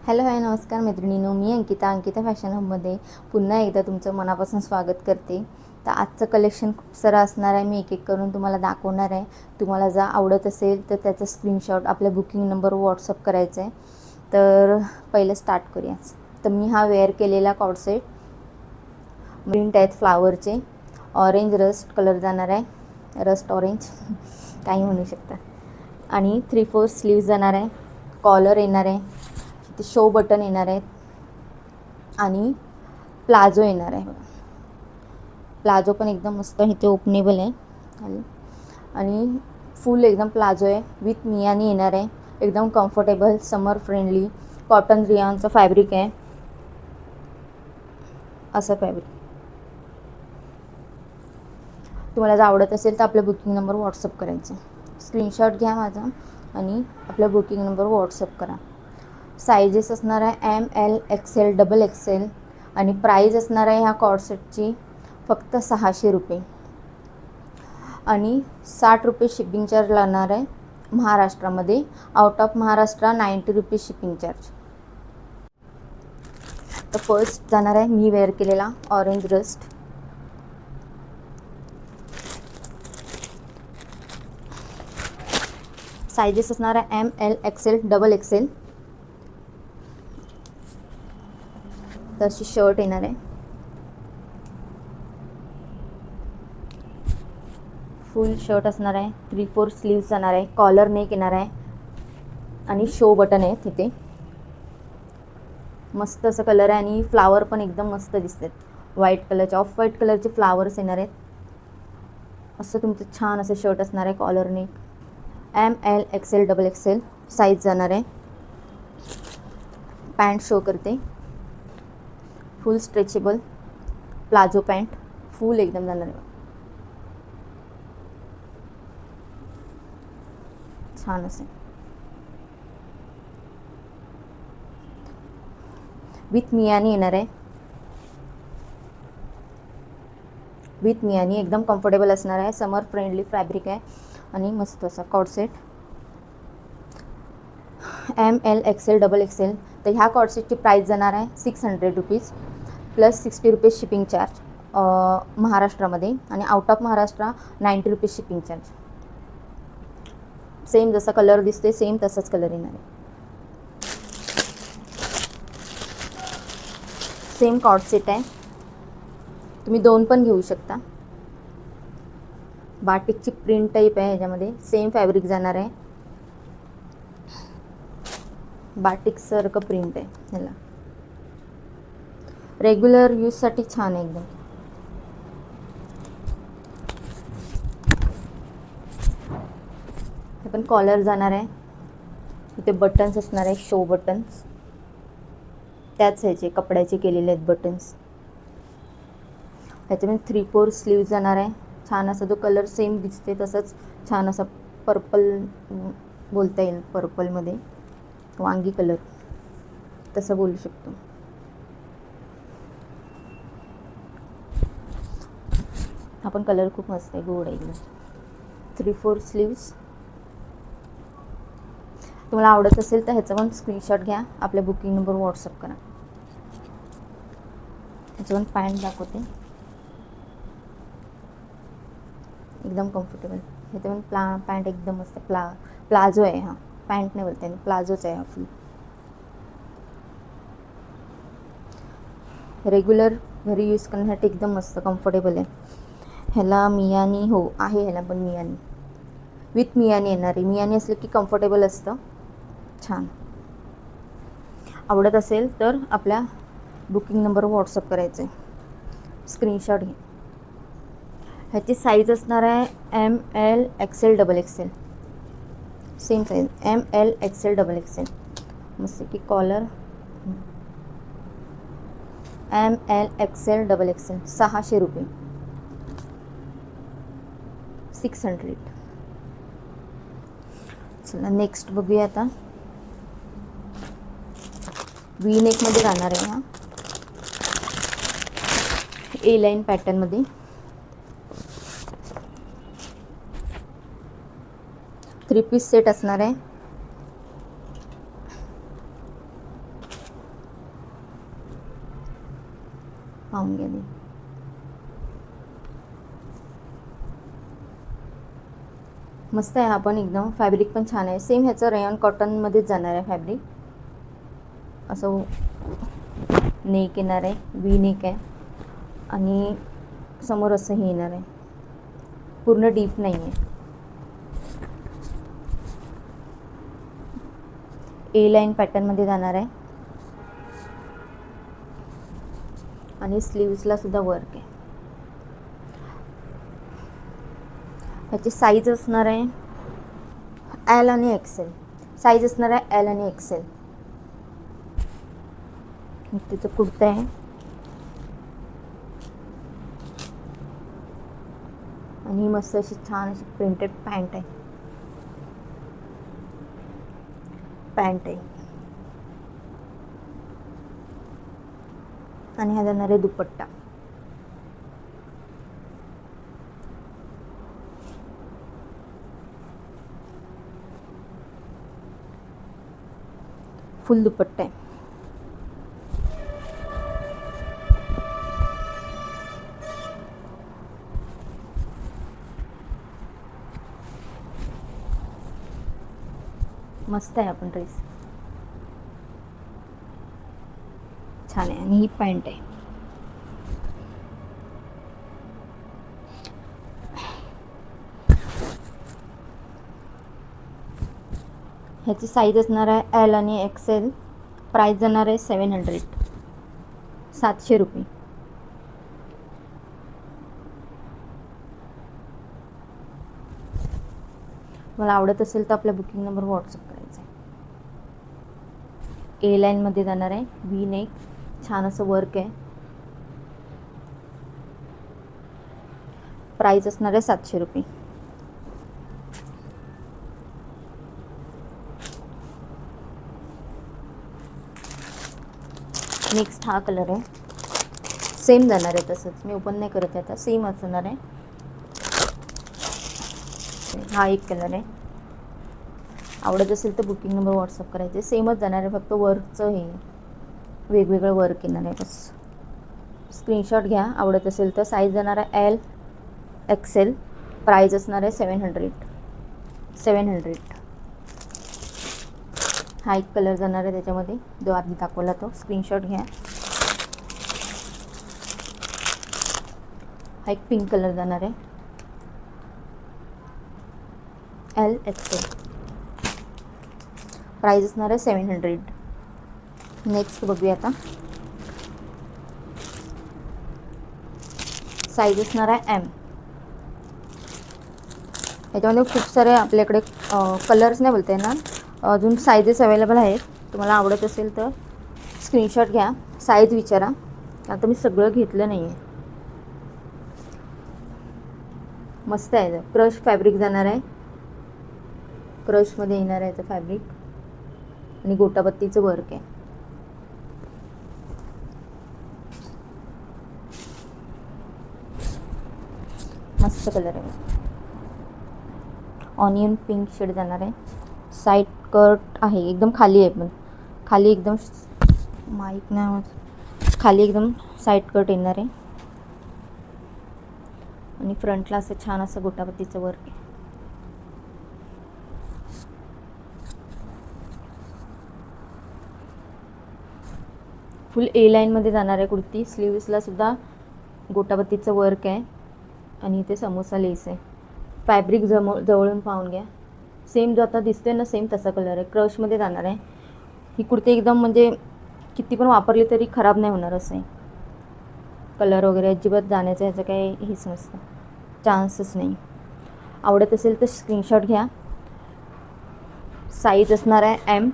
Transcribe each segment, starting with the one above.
Hello hi नमस्कार मैत्रिणींनो, मी Ankita fashion हबमध्ये पुन्हा एकदा तुमचं मनापासून स्वागत करते. तर आजचं कलेक्शन खूप सारं असणार आहे. मी एक एक करून तुम्हाला दाखवणार आहे. तुम्हाला जर आवडत असेल तर त्याचा स्क्रीनशॉट आपल्या बुकिंग नंबरवर व्हॉट्सअप करायचं आहे. तर पहिलं स्टार्ट करूया. तर मी हा वेअर केलेला कॉर्डसेट प्रिंट आहेत फ्लावरचे, ऑरेंज रस्ट कलर जाणार आहे, रस्ट ऑरेंज काही म्हणू शकता. आणि 3/4 स्लीव्ज जाणार आहे, कॉलर येणार आहे, ते शो बटन येणार आहेत आणि प्लाझो येणार आहे. प्लाझो पण एकदम मस्त इथे ओपनेबल आहे आणि फुल एकदम प्लाझो आहे. विथ मियानी येणार आहे, एकदम कम्फर्टेबल, समर फ्रेंडली, कॉटन रियानचं फॅब्रिक आहे. असं फॅब्रिक तुम्हाला जर आवडत असेल तर आपल्या बुकिंग नंबर व्हॉट्सअप करायचं. स्क्रीनशॉट घ्या माझा आणि आपल्या बुकिंग नंबर व्हॉट्सअप करा. सायझेस असणार आहे ML XL XXL आणि प्राईज असणार आहे ह्या कॉर्डसेटची फक्त 600 रुपये आणि 60 रुपये शिपिंग चार्ज लागणार आहे महाराष्ट्रामध्ये. आउट ऑफ महाराष्ट्र 90 रुपये शिपिंग चार्ज. तर फर्स्ट जाणार आहे मी वेअर केलेला ऑरेंज रस्ट. सायझेस असणार आहे ML XL XXL. तर अशी शर्ट येणार आहे, फुल शर्ट असणार आहे, 3/4 स्लीव्स जाणार आहे, कॉलर नेक येणार आहे आणि शो बटन आहे तिथे. मस्त असं कलर आहे आणि फ्लावर पण एकदम मस्त दिसतात. व्हाईट कलरचे, ऑफ व्हाईट कलरचे फ्लावर्स येणार आहेत. असं तुमचं छान असं शर्ट असणार आहे, collar neck. ML XL XXL size जाणार आहे. पॅन्ट शो करते, full stretchable palazzo pant, full एकदम जाणार आहे. छान असे विथ मियानी येणार आहे. विथ मियानी एकदम कम्फर्टेबल असणार आहे, समर फ्रेंडली फॅब्रिक आहे आणि मस्त असा कॉर्डसेट. ML XL XXL. तर ह्या कॉर्डसेटची प्राईस जाणार आहे 600 rupees plus 60 rupees shipping charge महाराष्ट्रामध्ये आणि out of Maharashtra 90 rupees shipping charge. Same जसा कलर दिसते सेम तसाच कलर येणार आहे. सेम कॉर्डसेट आहे, तुम्ही दोन पण घेऊ शकता. बाटिकची प्रिंट टाईप आहे ह्याच्यामध्ये, सेम फॅब्रिक जाणार आहे. बाटिक सारखं प्रिंट आहे ह्याला, रेग्युलर यूजसाठी छान आहे एकदम. हे पण कॉलर जाणार आहे, इथे बटन्स असणार आहे, शो बटन्स त्याच ह्याचे कपड्याचे केलेले आहेत बटन्स. ह्याच्यामध्ये 3/4 स्लीव्ज जाणार आहे. छान असा जो कलर सेम दिसते तसंच छान असा पर्पल बोलता येईल, पर्पलमध्ये वांगी कलर तसं बोलू शकतो. हा पण कलर खूप मस्त आहे, गोड आहे एकदम. 3/4 स्लीव्स. तुम्हाला आवडत असेल तर ह्याचा पण स्क्रीनशॉट घ्या, आपल्या बुकिंग नंबर व्हॉट्सअप करा. ह्याचं पण पॅन्ट दाखवते, एकदम कम्फर्टेबल. ह्याचं पण पॅन्ट एकदम मस्त प्लाझो आहे. हा पॅन्ट नाही बोलते, प्लाझोच आहे हा फुल. रेग्युलर घरी यूज करण्यासाठी एकदम मस्त कम्फर्टेबल आहे. ह्याला मियानी हो आहे, ह्याला पण मियानी विथ मियानी येणार आहे. मियानी असलं की कम्फर्टेबल असतं, छान. आवडत असेल तर आपल्या बुकिंग नंबर व्हॉट्सअप करायचं आहे, स्क्रीनशॉट घे. ह्याची साईज असणार आहे ML XL XXL. Same size ML XL XXL. मस्त की कॉलर ML XL XXL 600 रुपये 600. चला नेक्स्ट बघूया आता. व्ही नेकमध्ये जाणार आहे हा, A लाईन पॅटर्नमध्ये. 3 पीस सेट असणार आहे. पाहून घ्या. मस्त आहे हा पण एकदम. फॅब्रिक पण छान आहे. सेम ह्याचं रेयॉन कॉटनमध्येच जाणार आहे फॅब्रिक. असं नेक येणार आहे, वी नेक आहे आणि समोर असं हे येणार आहे, पूर्ण डीप नाही आहे. ए लाईन पॅटर्नमध्ये जाणार आहे आणि स्लीव्सला सुद्धा वर्क आहे. ह्याची साईज असणार आहे एल आणि एक्सेल. साईज असणार आहे एल आणि एक्सेल. तिचं कुर्ता आहे आणि मस्त अशी छान अशी प्रिंटेड पॅन्ट आहे. आणि हा जाणार आहे दुपट्टा. फुल दुपट्टा आहे. मस्त आहे आपण ड्रेस, छान आहे. आणि ही पॅन्ट आहे. ह्याची साईज असणार आहे एल आणि एक्सेल. प्राईस जाणार आहे 700, 700 रुपये. मला आवडत असेल तर आपल्या बुकिंग नंबर व्हॉट्सअप करायचा आहे. ए लाईनमध्ये जाणार आहे, वी नेक, छान असं वर्क आहे. प्राईस असणार आहे 700 रुपये. नेक्स्ट हा कलर आहे, सेम जाणार आहे तसंच, मी ओपन नाही करत आहे आता, सेम असणार आहे. हा एक कलर आहे. आवडत असेल तर बुकिंग नंबर व्हॉट्सअप करायचे. सेमच जाणार आहे, फक्त वर्कचं हे वेगवेगळं वर्क येणार आहे बस. स्क्रीनशॉट घ्या आवडत असेल तर. साईज जाणार आहे एल एक्सेल. प्राईज असणार आहे 700. हा एक कलर जाणार आहे त्याच्यामध्ये, जो आधी दाखवला तो. स्क्रीनशॉट घ्या. हा एक पिंक कलर जाणार आहे, एल एक्सेल. प्राईज असणार आहे 700. नेक्स्ट बघूया आता. साईज असणार आहे एम. याच्यामध्ये खूप सारे आपल्याकडे कलर्स नाही बोलता येणार, अजून साईजेस अवेलेबल आहेत. तुम्हाला आवडत असेल तर स्क्रीनशॉट घ्या, साईज विचारा. आता मी सगळं घेतलं नाही आहे. मस्त आहे. क्रश फॅब्रिक जाणार आहे, क्रशमध्ये येणार आहे याचं फॅब्रिक आणि गोटापत्तीचं वर्क आहे. मस्त कलर आहे. ऑनियन पिंक शेड जाणार आहे. साईड कट आहे, एकदम खाली आहे, पण खाली एकदम माईक नाही, खाली एकदम साईड कट येणार आहे आणि फ्रंटला असं छान असं गोटापत्तीचं वर्क आहे. फुल ए लाईनमध्ये जाणार आहे कुर्ती. स्लीव्सला सुद्धा गोटापत्तीचं वर्क आहे आणि इथे समोसा लेस आहे. फॅब्रिक जवळून पाहून घ्या. सेम जो आता दिसते ना, सेम तसा कलर आहे. क्रशमध्ये जाणार आहे ही कुर्ती. एकदम म्हणजे किती पण वापरली तरी खराब नाही होणार असं आहे. कलर वगैरे अजिबात जाण्याचं ह्याचं काही हेच नसतं, चान्सच नाही. आवडत असेल तर स्क्रीनशॉट घ्या. साईज असणार आहे एम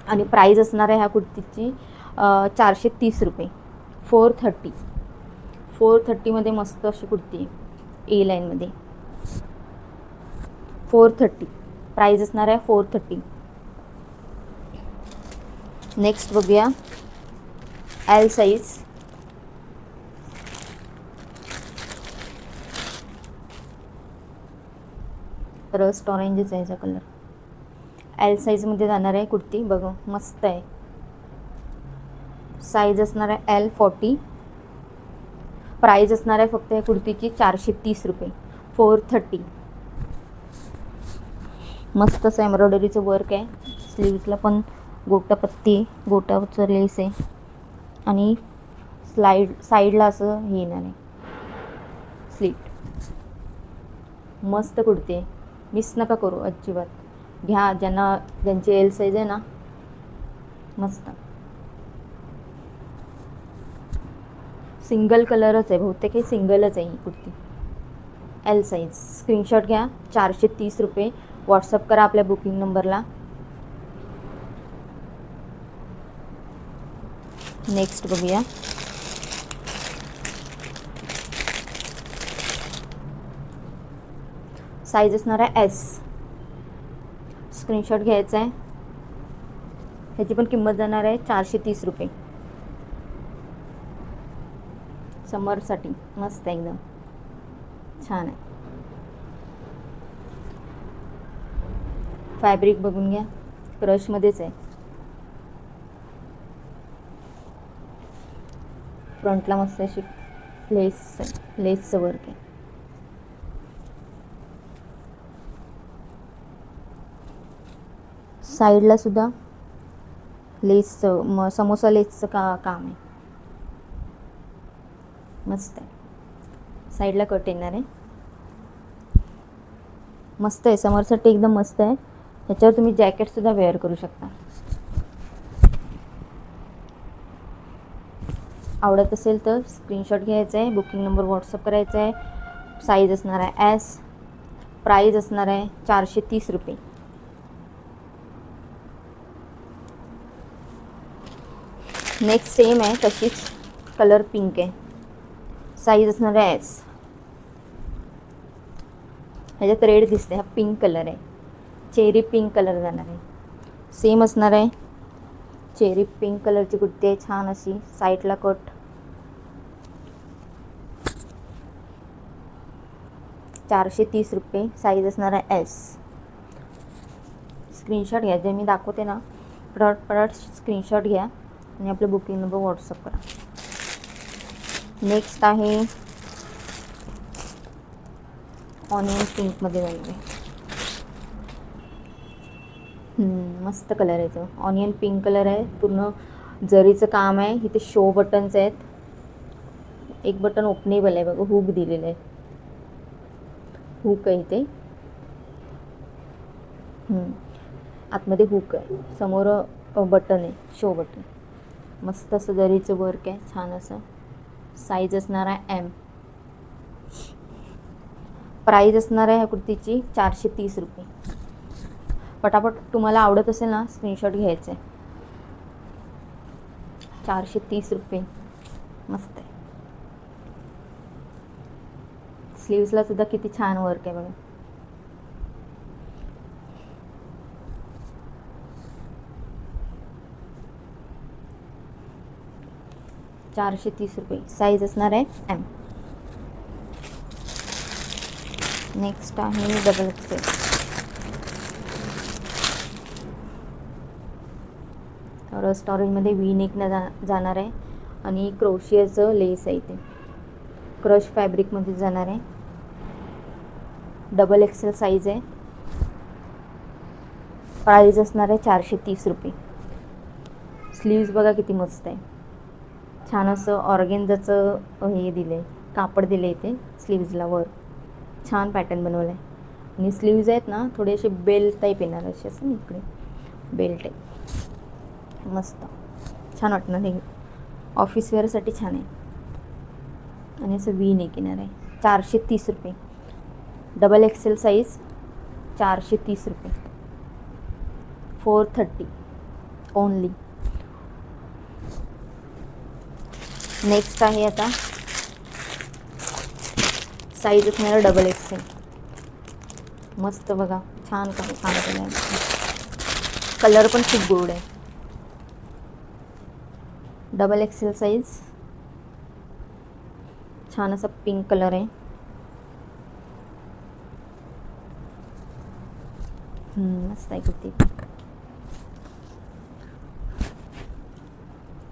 आणि प्राईज असणार आहे ह्या कुर्तीची 430 रुपये. 430मध्ये मस्त अशी कुर्ती आहे, ए लाईनमध्ये. 430 प्राईज असणार आहे 430. नेक्स्ट बघूया एल साईज. रस्ट ऑरेंजच आहे याचा कलर. एल साईजमध्ये जाणार आहे कुर्ती. बघा मस्त आहे. साईज असणार आहे L 40. प्राईज असणार आहे फक्त या कुर्तीची 430 रुपये, 430. मस्त असं एम्ब्रॉयडरीचं वर्क आहे. स्लीव्सला पण गोटापत्ती, गोटाचं लेस आहे आणि साईडला असं हे येणार आहे स्लीट. मस्त कुर्ती आहे, मिस नका करू अजिबात. घ्या ज्यांची एल साईज आहे ना. मस्त सिंगल कलरच आहे, बहुतेक हे सिंगलच आहे ही कुर्ती. L size. स्क्रीनशॉट घ्या. 430 रुपये. व्हॉट्सअप करा आपल्या बुकिंग नंबरला. नेक्स्ट बघूया. साईज असणार आहे एस. स्क्रीनशॉट घ्यायचा आहे. ह्याची पण किंमत जाणार आहे 430 रुपये. समरसाठी मस्त आहे, एकदम छान आहे. फॅब्रिक बघून घ्या, क्रशमध्येच आहे. फ्रंटला मस्त अशी लेसचं वर्क आहे. साईडला सुद्धा लेसचं समोसा लेसचं काम आहे. मस्त आहे. साईडला कट येणार आहे. मस्त आहे, समरसाठी एकदम मस्त आहे. ह्याच्यावर तुम्ही जॅकेटसुद्धा वेअर करू शकता. आवडत असेल तर स्क्रीनशॉट घ्यायचा आहे, बुकिंग नंबर व्हॉट्सअप करायचा आहे. साईज असणार आहे एस. प्राईज असणार आहे 430 रुपये. नेक्स्ट सेम आहे तशीच, कलर पिंक आहे. साईज असणार आहे एस. ह्याच्यात रेड दिसते, हा पिंक कलर आहे. चेरी पिंक कलर जाणार आहे. सेम असणार आहे. चेरी पिंक कलरची कुर्ती आहे, छान अशी. साईडला कट. 430 रुपये. साईज असणार आहे एस. स्क्रीनशॉट घ्या, जे मी दाखवते ना पटापट स्क्रीनशॉट घ्या आणि आपलं बुकिंग नंबर व्हॉट्सअप करा. नेक्स्ट आहे ऑनियन पिंकमध्ये जाणार आहे. मस्त कलर आहे तो. ऑनियन पिंक कलर आहे. पूर्ण जरीचं काम आहे. इथे शो बटन्स आहेत. एक बटन ओपनेबल आहे बघा, हुक दिलेलं आहे. हुक आहे इथे. आतमध्ये हुक आहे. समोर बटन आहे, शो बटन. मस्त असं जरीचं वर्क आहे, छान असं. साईज असणार आहे एम. प्राईज असणार आहे ह्या कुर्तीची 430 रुपये. पटापट तुम्हाला आवडत असेल ना, स्क्रीनशॉट घ्यायचे. 430 रुपये. मस्त आहे. स्लीव्सला सुद्धा किती छान वर्क आहे बघा. ₹430. साईज असणार आहे एम. नेक्स्ट आहे डबल एक्सेल. रस्ट ऑरेंजमध्ये वी नेकनं जाणार आहे आणि क्रोशियाचं लेस आहे इथे. क्रश फॅब्रिकमध्ये जाणार आहे. डबल एक्सेल साईज आहे. प्राईज असणार आहे 430 रुपये. स्लीव्स बघा किती मस्त आहे. छान असं ऑर्गेन्झाचं हे दिलं आहे, कापड दिलं आहे इथे स्लीव्सला वर. छान पॅटर्न बनवलं आहे. आणि स्लीव्ज आहेत ना थोडेसे बेल टाईप येणार, असे असं ना इकडे बेल टाईप. मस्त छान वाटणार हे. ऑफिस वेअरसाठी छान आहे. आणि असं वी नेक येणार आहे. 430 रुपये. डबल एक्सेल साईज 430 रुपये. 430 ओनली. नेक्स्ट आहे आता साईज असणार डबल एक्सेल. मस्त बघा, छान काम केलं आहे. कलर पण खूप गोड आहे. Double XL size. छान असा पिंक कलर आहे. मस्त आहे कुर्ती.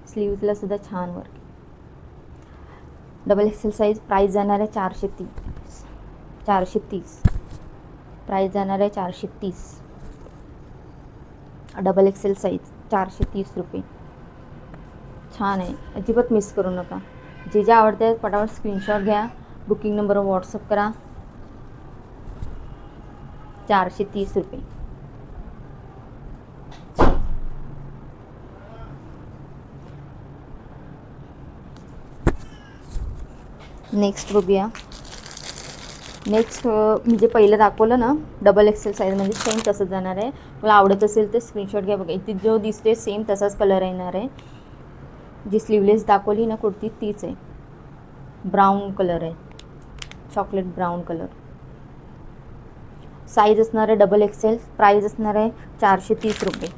स्लीव्सला सुद्धा छान work. Double XL size price जाणार आहे 430. प्राईस जाणार आहे 430. डबल एक्सेल साईज 430 रुपये. छान आहे, अजिबात मिस करू नका. जे जे आवडते आहेत पटापट स्क्रीनशॉट घ्या, बुकिंग नंबरवर व्हॉट्सअप करा. 430 रुपये. नेक्स्ट बघूया. नेक्स्ट म्हणजे पहिलं दाखवलं ना डबल एक्सेल साईज म्हणजे सेम तसंच जाणार आहे. मला आवडत असेल तर स्क्रीनशॉट घ्या. बघा इथे जो दिसते सेम तसाच कलर येणार आहे. जी स्लीवलेस दाखवली ना कुर्ती तीच आहे. ब्राऊन कलर आहे, चॉकलेट ब्राऊन कलर. साईज असणार आहे डबल एक्सेल. प्राईस असणार आहे 430 रुपये.